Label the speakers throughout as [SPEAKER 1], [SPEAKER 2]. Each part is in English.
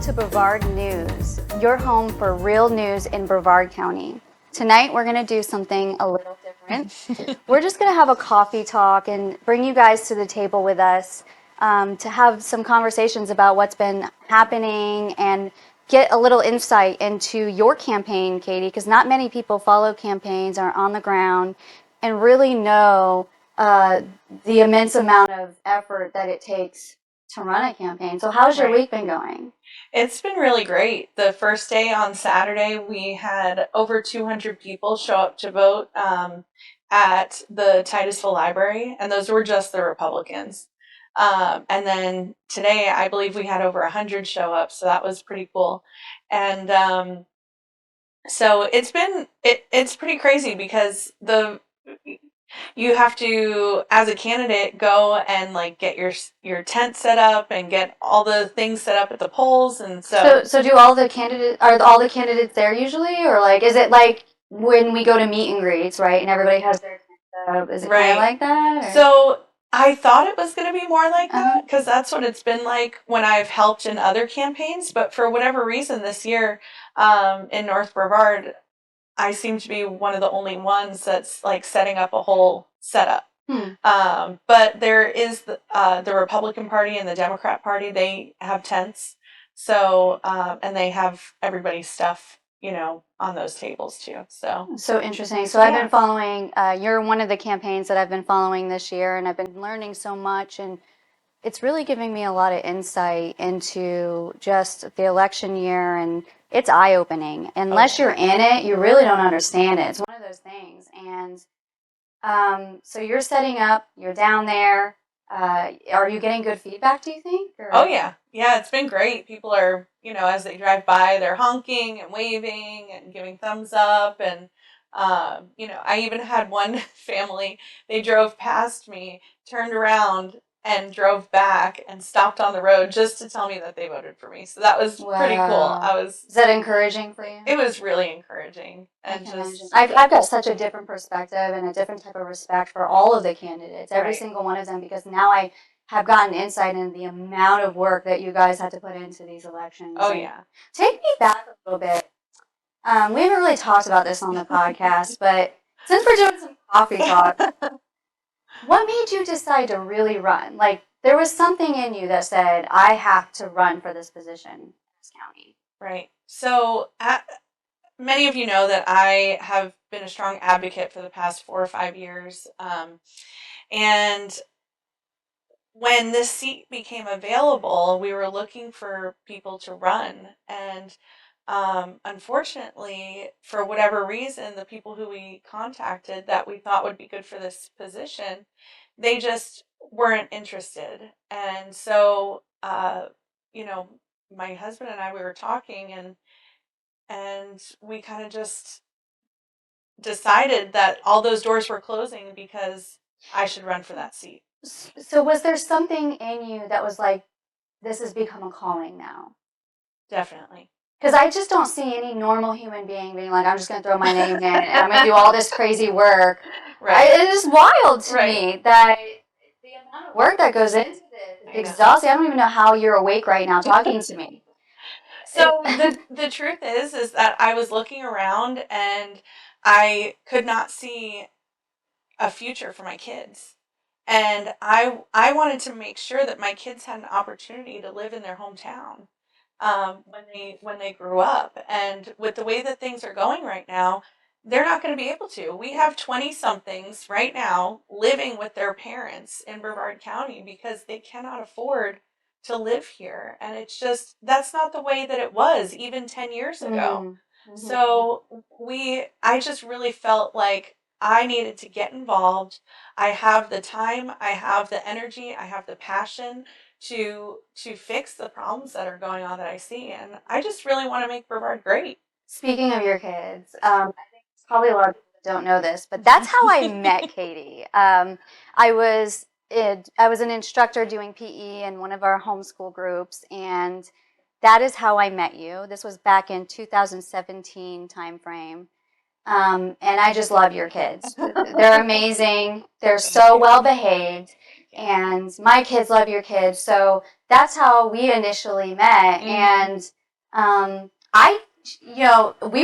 [SPEAKER 1] to Brevard News, your home for real news in Brevard County. Tonight we're going to do something a little different. We're just going to have a coffee talk and bring you guys to the table with us to have some conversations about what's been happening and get a little insight into your campaign, Katie, because not many people follow campaigns, are on the ground, and really know the immense amount of effort that it takes to run a campaign. So how's your week been going?
[SPEAKER 2] It's been really great. The first day on Saturday, we had over 200 people show up to vote at the Titusville Library, and those were just the Republicans. And then today, I believe we had over 100 show up, so that was pretty cool. And so it's pretty crazy because you have to, as a candidate, go and like get your tent set up and get all the things set up at the polls, and
[SPEAKER 1] So do all the candidates there usually, or like is it like when we go to meet and greets, right? And everybody has their tent set up. Is it kind of like that? Or?
[SPEAKER 2] So I thought it was going to be more like that because that's what it's been like when I've helped in other campaigns. But for whatever reason, this year in North Brevard, I seem to be one of the only ones that's like setting up a whole setup. But there is the Republican Party and the Democrat Party. They have tents. So, and they have everybody's stuff, on those tables too.
[SPEAKER 1] So interesting. So I've been following, you're one of the campaigns that I've been following this year, and I've been learning so much, and it's really giving me a lot of insight into just the election year, and it's eye-opening. Unless you're in it, you really don't understand it. It's one of those things. And so you're setting up, you're down there. Are you getting good feedback, do you think? Or?
[SPEAKER 2] Oh, yeah. Yeah, it's been great. People are, as they drive by, they're honking and waving and giving thumbs up. And, I even had one family, they drove past me, turned around and drove back and stopped on the road just to tell me that they voted for me. So that was pretty cool.
[SPEAKER 1] Is that encouraging for you?
[SPEAKER 2] It was really encouraging. And
[SPEAKER 1] I've got such a different perspective and a different type of respect for all of the candidates, every single one of them, because now I have gotten insight into the amount of work that you guys had to put into these elections.
[SPEAKER 2] Oh, yeah.
[SPEAKER 1] Take me back a little bit. We haven't really talked about this on the podcast, but since we're doing some coffee talk, what made you decide to really run? Like, there was something in you that said, I have to run for this position in this county.
[SPEAKER 2] Right. So many of you know that I have been a strong advocate for the past 4 or 5 years. And when this seat became available, we were looking for people to run. And unfortunately, for whatever reason, the people who we contacted that we thought would be good for this position, they just weren't interested. And so, my husband and I, we were talking, and we kind of just decided that all those doors were closing because I should run for that seat.
[SPEAKER 1] So was there something in you that was like, this has become a calling now?
[SPEAKER 2] Definitely.
[SPEAKER 1] Because I just don't see any normal human being being like, I'm just going to throw my name in and I'm going to do all this crazy work.
[SPEAKER 2] Right.
[SPEAKER 1] It is wild to me that the amount of work that goes into this is exhausting. I don't even know how you're awake right now talking to me.
[SPEAKER 2] So the truth is that I was looking around and I could not see a future for my kids. And I wanted to make sure that my kids had an opportunity to live in their hometown when they grew up. And with the way that things are going right now, they're not going to be able to. We have 20-somethings right now living with their parents in Brevard County because they cannot afford to live here. And it's just, that's not the way that it was even 10 years ago. Mm-hmm. So I just really felt like I needed to get involved. I have the time, I have the energy, I have the passion to fix the problems that are going on that I see. And I just really want to make Brevard great.
[SPEAKER 1] Speaking of your kids, I think probably a lot of people don't know this, but that's how I met Katie. I was an instructor doing PE in one of our homeschool groups, and that is how I met you. This was back in 2017 timeframe. And I just love your kids. They're amazing. They're so well behaved. And my kids love your kids. So that's how we initially met. And We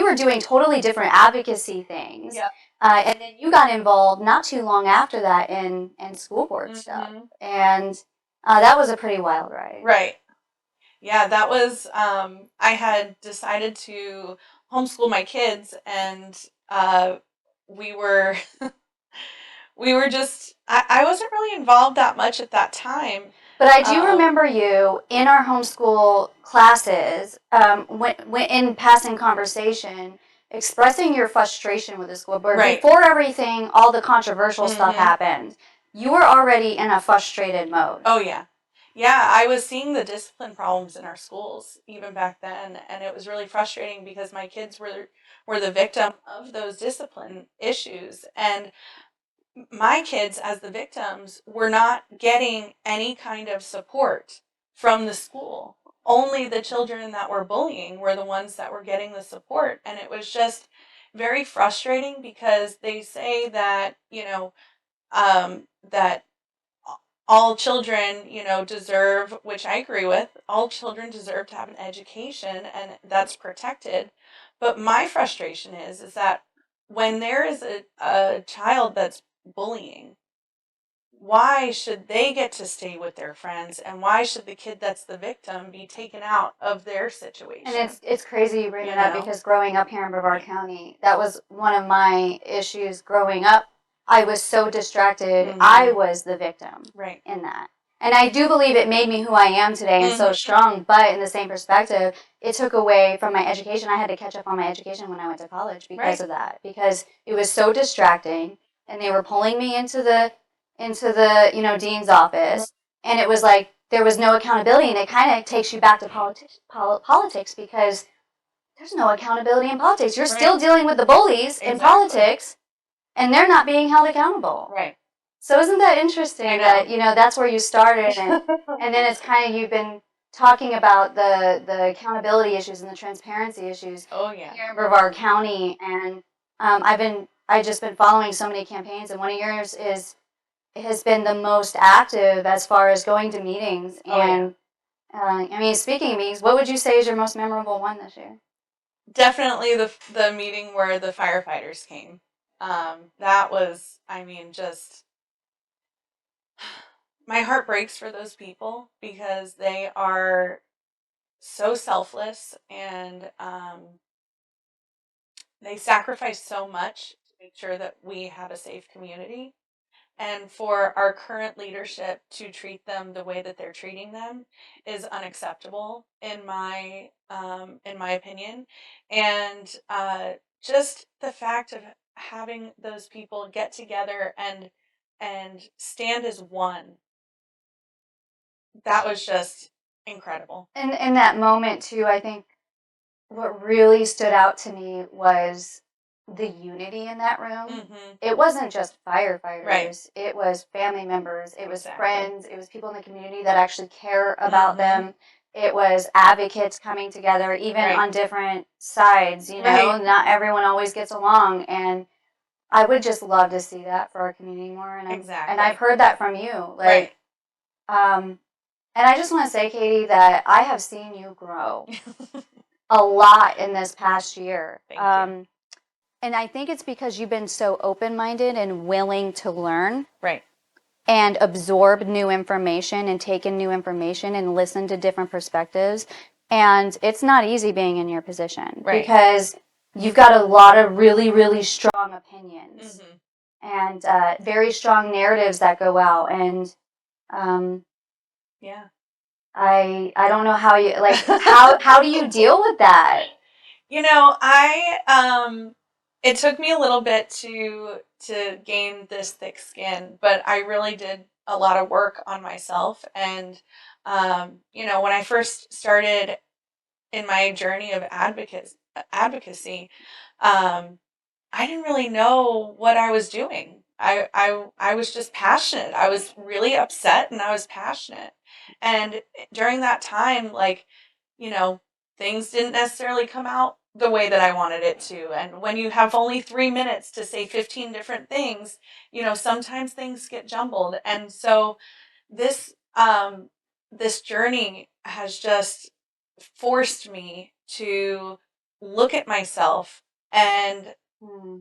[SPEAKER 1] were doing totally different advocacy things.
[SPEAKER 2] Yeah.
[SPEAKER 1] And then you got involved not too long after that in school board stuff. And that was a pretty wild ride.
[SPEAKER 2] Right. Yeah, that was, I had decided to homeschool my kids, and we were, we were just, I wasn't really involved that much at that time.
[SPEAKER 1] But I do remember you in our homeschool classes, when in passing conversation, expressing your frustration with the school board.
[SPEAKER 2] Right.
[SPEAKER 1] Before everything, all the controversial stuff happened, you were already in a frustrated mode.
[SPEAKER 2] Oh, yeah. Yeah, I was seeing the discipline problems in our schools even back then, and it was really frustrating because my kids were the victim of those discipline issues, and my kids as the victims were not getting any kind of support from the school. Only the children that were bullying were the ones that were getting the support, and it was just very frustrating because they say that, that all children, deserve, which I agree with, all children deserve to have an education and that's protected. But my frustration is that when there is a child that's bullying, why should they get to stay with their friends, and why should the kid that's the victim be taken out of their situation?
[SPEAKER 1] And it's crazy you bring it up, because growing up here in Brevard County, that was one of my issues growing up. I was so distracted. I was the victim in that. And I do believe it made me who I am today and so strong, but in the same perspective, it took away from my education. I had to catch up on my education when I went to college because of that, because it was so distracting, and they were pulling me into the dean's office, and it was like there was no accountability, and it kind of takes you back to politics, because there's no accountability in politics. You're still dealing with the bullies in politics, and they're not being held accountable.
[SPEAKER 2] Right.
[SPEAKER 1] So isn't that interesting that, that's where you started, and then it's kind of, you've been talking about the accountability issues and the transparency issues here in Brevard County, and I've just been following so many campaigns, and one of yours has been the most active as far as going to meetings. And speaking of meetings, what would you say is your most memorable one this year?
[SPEAKER 2] Definitely the meeting where the firefighters came. That was, just, my heart breaks for those people because they are so selfless, and they sacrifice so much to make sure that we have a safe community. And for our current leadership to treat them the way that they're treating them is unacceptable in my opinion. And just the fact of having those people get together and stand as one, that was just incredible.
[SPEAKER 1] And in that moment too, I think what really stood out to me was the unity in that room. It wasn't just firefighters. It was family members. It was friends. It was people in the community that actually care about them. It was advocates coming together, even on different sides. Not everyone always gets along, and I would just love to see that for our community more. And and I've heard that from you, and I just want to say, Katie, that I have seen you grow a lot in this past year.
[SPEAKER 2] Thank you.
[SPEAKER 1] And I think it's because you've been so open-minded and willing to learn.
[SPEAKER 2] Right.
[SPEAKER 1] And absorb new information and take in new information and listen to different perspectives. And it's not easy being in your position, because you've got a lot of really, really strong opinions and very strong narratives that go out. And I don't know how you, how do you deal with that?
[SPEAKER 2] It took me a little bit to gain this thick skin, but I really did a lot of work on myself. And when I first started in my journey of advocacy, I didn't really know what I was doing. I was just passionate. I was really upset, and I was passionate. And during that time, things didn't necessarily come out the way that I wanted it to. And when you have only 3 minutes to say 15 different things, sometimes things get jumbled. And so this journey has just forced me to look at myself and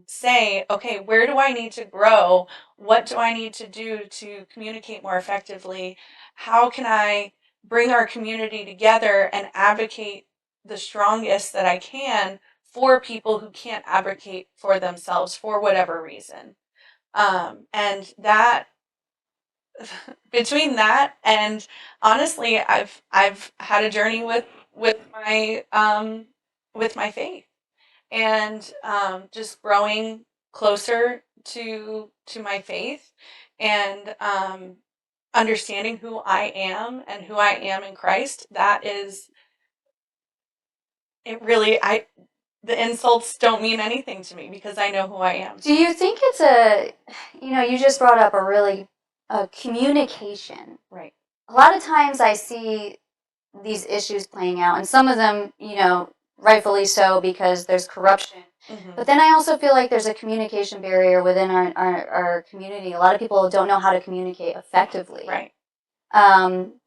[SPEAKER 2] say, okay, where do I need to grow? What do I need to do to communicate more effectively? How can I bring our community together and advocate the strongest that I can for people who can't advocate for themselves for whatever reason? And that between that and honestly, I've had a journey with my faith and just growing closer to my faith and understanding who I am and who I am in Christ. That is it. Really, I the insults don't mean anything to me because I know who I am.
[SPEAKER 1] Do you think it's you just brought up a communication.
[SPEAKER 2] Right.
[SPEAKER 1] A lot of times I see these issues playing out, and some of them, rightfully so because there's corruption. But then I also feel like there's a communication barrier within our community. A lot of people don't know how to communicate effectively.
[SPEAKER 2] Right.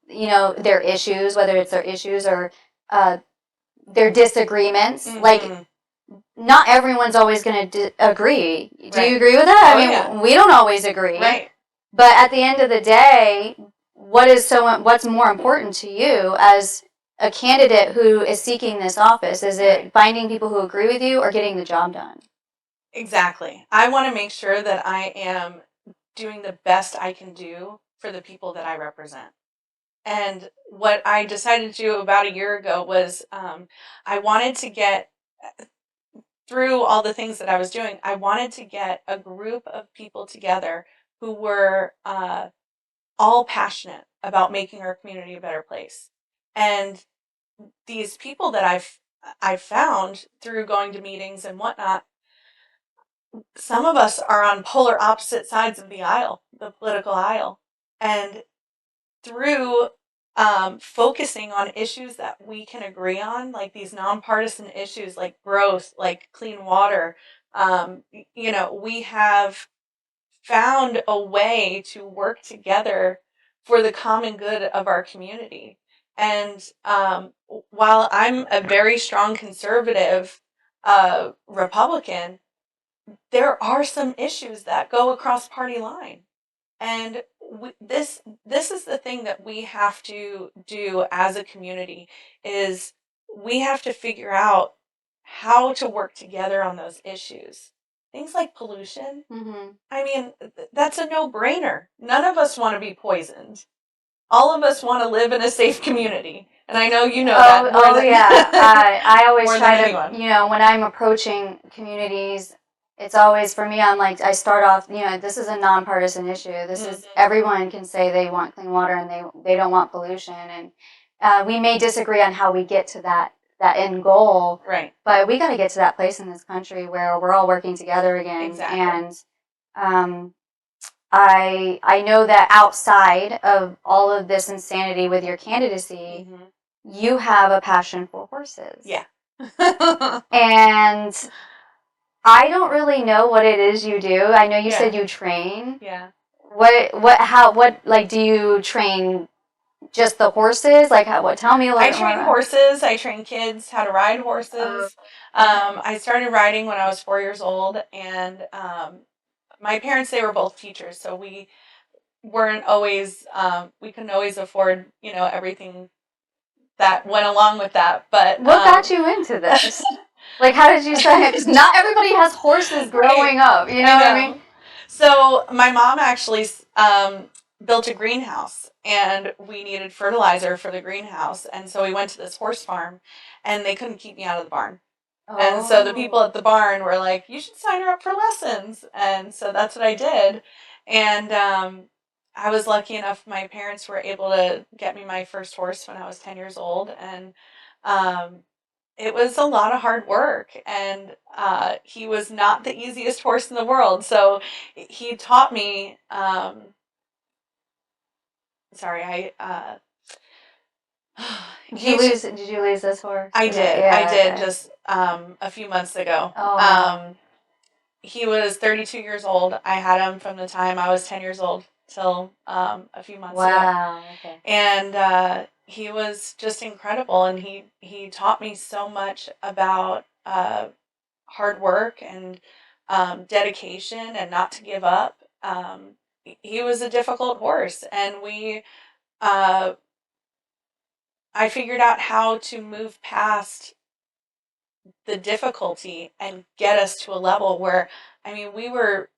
[SPEAKER 1] Their issues, whether it's their issues or their disagreements. Like, not everyone's always going to agree. Do you agree with that? I mean, we don't always agree.
[SPEAKER 2] Right.
[SPEAKER 1] But at the end of the day, what's more important to you as a candidate who is seeking this office? Is it finding people who agree with you or getting the job done?
[SPEAKER 2] Exactly. I want to make sure that I am doing the best I can do for the people that I represent. And what I decided to do about a year ago was I wanted to get through all the things that I was doing. I wanted to get a group of people together who were all passionate about making our community a better place. And these people that I've found through going to meetings and whatnot, some of us are on polar opposite sides of the aisle, the political aisle. And through focusing on issues that we can agree on, like these nonpartisan issues like growth, like clean water, we have found a way to work together for the common good of our community. And while I'm a very strong conservative Republican, there are some issues that go across party line. And this is the thing that we have to do as a community is we have to figure out how to work together on those issues. Things like pollution. I mean, that's a no-brainer. None of us want to be poisoned. All of us want to live in a safe community. And I know you know that more than
[SPEAKER 1] yeah. I always try to,
[SPEAKER 2] anyone.
[SPEAKER 1] When I'm approaching communities, it's always, for me, I'm like, I start off, this is a nonpartisan issue. This is, everyone can say they want clean water and they don't want pollution. And we may disagree on how we get to that end goal.
[SPEAKER 2] Right.
[SPEAKER 1] But we got to get to that place in this country where we're all working together again.
[SPEAKER 2] Exactly.
[SPEAKER 1] And I know that outside of all of this insanity with your candidacy, you have a passion for horses.
[SPEAKER 2] Yeah.
[SPEAKER 1] And I don't really know what it is you do. I know you said you train.
[SPEAKER 2] Yeah.
[SPEAKER 1] Like, do you train just the horses? Like, tell me a little bit more.
[SPEAKER 2] I train horses. I train kids how to ride horses. I started riding when I was 4 years old, and my parents, they were both teachers, so we weren't always, we couldn't always afford, everything that went along with that. But
[SPEAKER 1] what got you into this? Like, how did you start? Because not everybody has horses growing up. You know what I mean?
[SPEAKER 2] So my mom actually built a greenhouse, and we needed fertilizer for the greenhouse, and so we went to this horse farm, and they couldn't keep me out of the barn. And so the people at the barn were like, you should sign her up for lessons. And so that's what I did. And I was lucky enough, my parents were able to get me my first horse when I was 10 years old. And it was a lot of hard work. And he was not the easiest horse in the world. So he taught me,
[SPEAKER 1] Did you lose this horse?
[SPEAKER 2] I did.
[SPEAKER 1] Yeah,
[SPEAKER 2] I did just a few months ago.
[SPEAKER 1] Oh.
[SPEAKER 2] He was 32 years old. I had him from the time I was 10 years old till a few months ago.
[SPEAKER 1] Wow. Okay.
[SPEAKER 2] And he was just incredible, and he taught me so much about hard work and dedication and not to give up. He was a difficult horse, and uh, I figured out how to move past the difficulty and get us to a level where, I mean, we were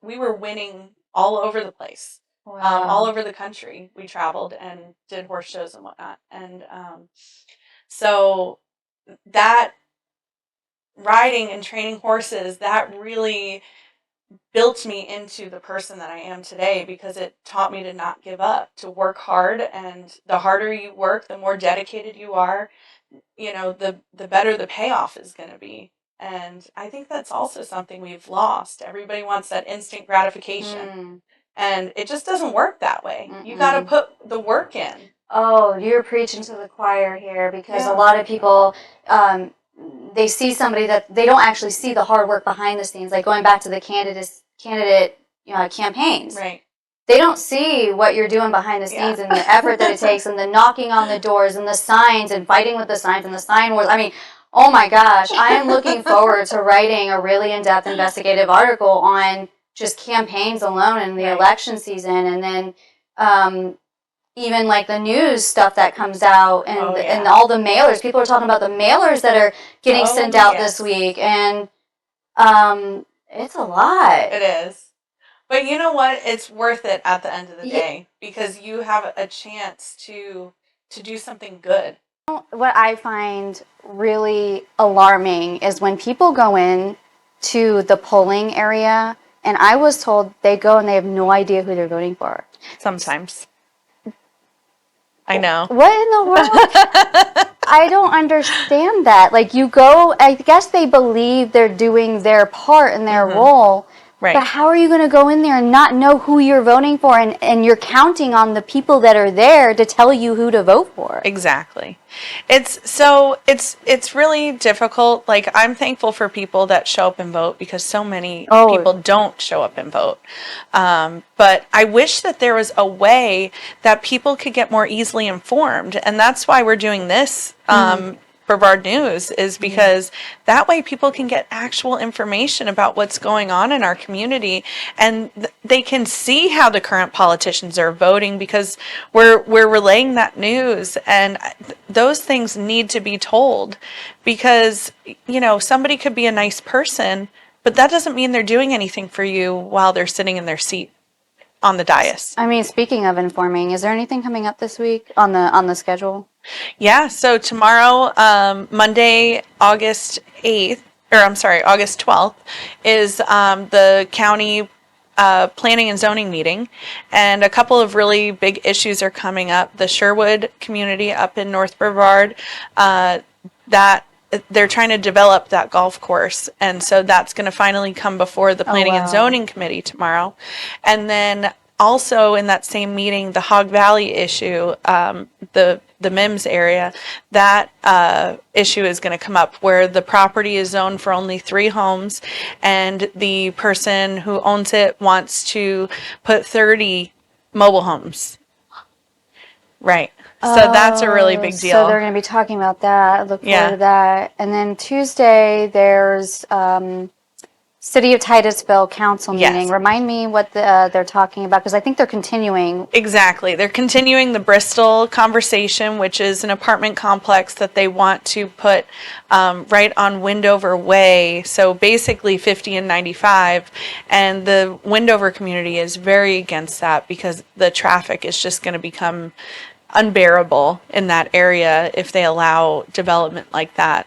[SPEAKER 2] winning all over the place, all over the country. We traveled and did horse shows and whatnot, and so that riding and training horses, that really built me into the person that I am today, because it taught me to not give up, to work hard, and the harder you work, the more dedicated you are, the better the payoff is going to be. And I think that's also something we've lost. Everybody wants that instant gratification, and it just doesn't work that way. You got to put the work in.
[SPEAKER 1] Oh, you're preaching to the choir here, because a lot of people, they see somebody that they don't actually see the hard work behind the scenes, like going back to the candidate campaigns.
[SPEAKER 2] Right.
[SPEAKER 1] They don't see what you're doing behind the scenes and the effort that it takes, and the knocking on the doors and the signs and fighting with the signs and the sign wars. I mean, oh my gosh, I am looking forward to writing a really in-depth investigative article on just campaigns alone in the election season, and then even like the news stuff that comes out, and all the mailers. People are talking about the mailers that are getting sent out this week, and it's a lot.
[SPEAKER 2] It is. But you know what? It's worth it at the end of the day, because you have a chance to do something good.
[SPEAKER 1] What I find really alarming is when people go in to the polling area, and I was told they go and they have no idea who they're voting for.
[SPEAKER 2] Sometimes. I know.
[SPEAKER 1] What in the world? I don't understand that. Like, you go, I guess they believe they're doing their part and their role.
[SPEAKER 2] Right.
[SPEAKER 1] But how are you going to go in there and not know who you're voting for, and you're counting on the people that are there to tell you who to vote for?
[SPEAKER 2] Exactly. It's really difficult. Like, I'm thankful for people that show up and vote, because so many people don't show up and vote. But I wish that there was a way that people could get more easily informed, and that's why we're doing this. Brevard News, is because that way people can get actual information about what's going on in our community, and they can see how the current politicians are voting, because we're relaying that news, and those things need to be told, because somebody could be a nice person, but that doesn't mean they're doing anything for you while they're sitting in their seat on the dais.
[SPEAKER 1] I mean, speaking of informing, is there anything coming up this week on the schedule?
[SPEAKER 2] Yeah, so tomorrow, Monday, August 12th, is the county planning and zoning meeting, and a couple of really big issues are coming up. The Sherwood community up in North Brevard, that they're trying to develop that golf course, and so that's going to finally come before the planning and zoning committee tomorrow. And then also in that same meeting, the Hog Valley issue, the MIMS area, that issue is going to come up, where the property is zoned for only 3 homes, and the person who owns it wants to put 30 mobile homes. Right. So that's a really big deal.
[SPEAKER 1] So they're going to be talking about that. I look forward to that. And then Tuesday, there's City of Titusville Council meeting. Remind me what they're talking about, because I think they're continuing.
[SPEAKER 2] Exactly. They're continuing the Bristol conversation, which is an apartment complex that they want to put right on Windover Way, so basically 50 and 95. And the Windover community is very against that, because the traffic is just going to become unbearable in that area if they allow development like that.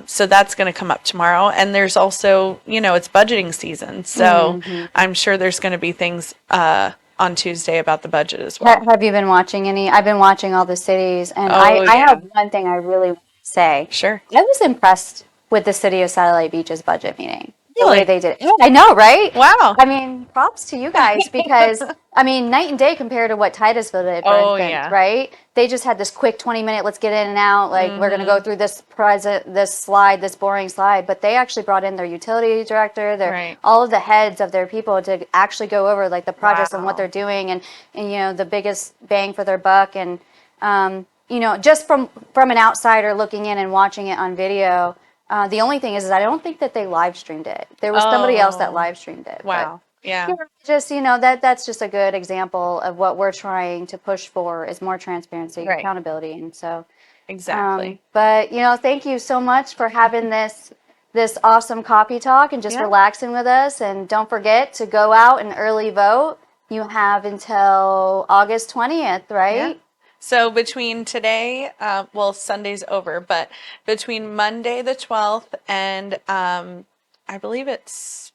[SPEAKER 2] So that's going to come up tomorrow. And there's also, it's budgeting season. So I'm sure there's going to be things on Tuesday about the budget as well.
[SPEAKER 1] Have you been watching any? I've been watching all the cities, and I have one thing I really want to say.
[SPEAKER 2] Sure.
[SPEAKER 1] I was impressed with the City of Satellite Beach's budget meeting.
[SPEAKER 2] Really?
[SPEAKER 1] The way they did it. I know, right?
[SPEAKER 2] Wow.
[SPEAKER 1] I mean, props to you guys, because, night and day compared to what Titusville did, for instance, right? They just had this quick 20-minute, let's get in and out, like, we're going to go through this boring slide, but they actually brought in their utility director, all of the heads of their people to actually go over, like, the projects and what they're doing, and the biggest bang for their buck, and Just from an outsider looking in and watching it on video, the only thing is I don't think that they live streamed it. There was somebody else that
[SPEAKER 2] Oh,
[SPEAKER 1] live streamed it.
[SPEAKER 2] wow. Yeah,
[SPEAKER 1] But just that's just a good example of what we're trying to push for is more transparency,
[SPEAKER 2] right.
[SPEAKER 1] accountability, and so.
[SPEAKER 2] Exactly.
[SPEAKER 1] But thank you so much for having this awesome coffee talk and just
[SPEAKER 2] Yeah.
[SPEAKER 1] relaxing with us. And don't forget to go out and early vote. You have until August 20th,
[SPEAKER 2] Yeah.
[SPEAKER 1] right?
[SPEAKER 2] So between today, well, Sunday's over, but between Monday the 12th and I believe it's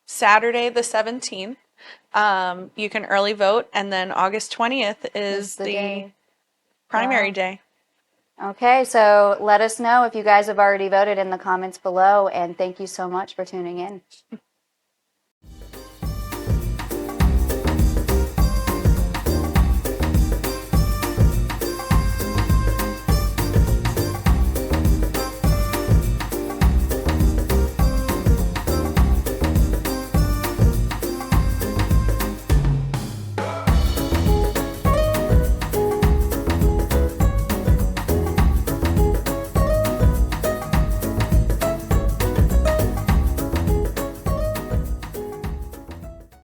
[SPEAKER 2] Saturday the 17th, you can early vote, and then August 20th is
[SPEAKER 1] the
[SPEAKER 2] the
[SPEAKER 1] day.
[SPEAKER 2] primary
[SPEAKER 1] Wow.
[SPEAKER 2] day.
[SPEAKER 1] Okay, so let us know if you guys have already voted in the comments below. And thank you so much for tuning in.